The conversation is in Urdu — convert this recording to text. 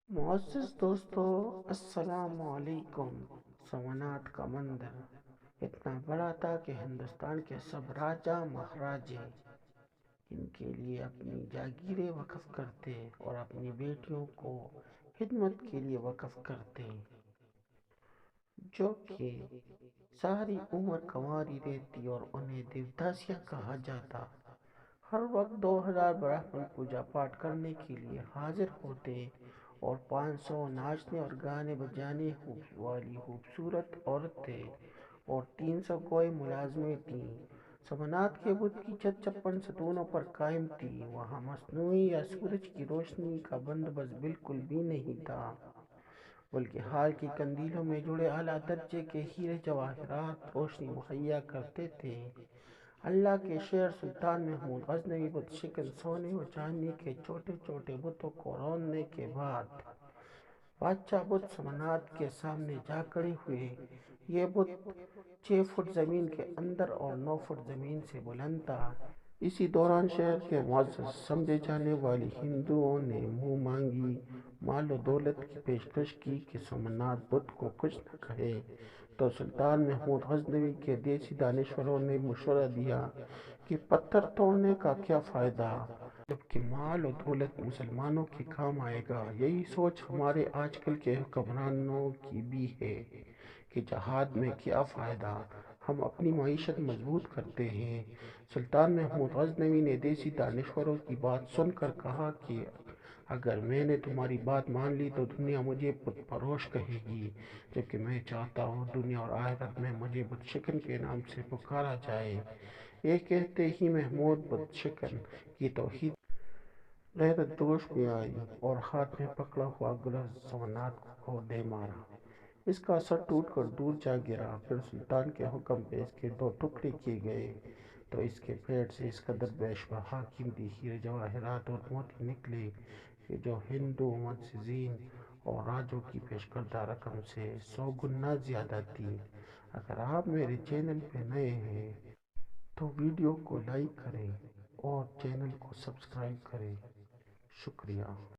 معزز دوستو، السلام علیکم۔ سومنات کا مندر اتنا بڑا تھا کہ ہندوستان کے سب راجا مہاراجے ان کے لیے اپنی جاگیریں وقف کرتے اور اپنی بیٹیوں کو خدمت کے لیے وقف کرتے، جو کہ ساری عمر کنواری رہتی اور انہیں دیوداسیاں کہا جاتا۔ ہر وقت 2000 برہمن پوجا پاٹ کرنے کے لیے حاضر ہوتے اور 500 ناچنے اور گانے بجانے والی خوبصورت عورتیں اور 300 کوئی ملازمیں تھیں۔ سومنات کے بت کی چھت 56 ستونوں پر قائم تھی۔ وہاں مصنوعی یا سورج کی روشنی کا بندوبست بالکل بھی نہیں تھا، بلکہ حال کی قندیلوں میں جڑے اعلیٰ درجے کے ہیرے جواہرات روشنی مہیا کرتے تھے۔ اللہ کے شہر سلطان محمود غزنوی بت شکن سونے و چاندی کے چھوٹے چھوٹے بتوں کو روننے کے بعد بادشاہ بت سومنات کے سامنے جا کھڑے ہوئے۔ یہ بت 6 فٹ زمین کے اندر اور 9 فٹ زمین سے بلند تھا۔ اسی دوران شہر کے معزز سمجھے جانے والے ہندوؤں نے منہ مانگی مال و دولت کی پیشکش کی کہ سومنات بت کو کچھ نہ کہے، تو سلطان محمود غزنوی کے دیسی دانشوروں نے مشورہ دیا کہ پتھر توڑنے کا کیا فائدہ، جبکہ مال و دولت مسلمانوں کے کام آئے گا۔ یہی سوچ ہمارے آج کل کے حکمرانوں کی بھی ہے کہ جہاد میں کیا فائدہ، ہم اپنی معیشت مضبوط کرتے ہیں۔ سلطان محمود غزنوی نے دیسی دانشوروں کی بات سن کر کہا کہ اگر میں نے تمہاری بات مان لی تو دنیا مجھے بت پروش کہے گی، جبکہ میں چاہتا ہوں دنیا اور آخرت میں مجھے بت شکن کے نام سے پکارا جائے۔ یہ کہتے ہی محمود بت شکن کی توحید غیرت جوش میں آئی اور ہاتھ میں پکڑا ہوا گلف سومنات کو دے مارا۔ اس کا سر ٹوٹ کر دور جا گرا۔ پھر سلطان کے حکم پہ اس کے 2 ٹکڑے کیے گئے تو اس کے پیٹ سے اس قدر بیش بہا قیمتی ہیرے جواہرات اور موتی نکلے کہ جو ہندو معززین اور راجوں کی پیش کردہ رقم سے 100 گنا زیادہ تھی۔ اگر آپ میرے چینل پہ نئے ہیں تو ویڈیو کو لائک کریں اور چینل کو سبسکرائب کریں۔ شکریہ۔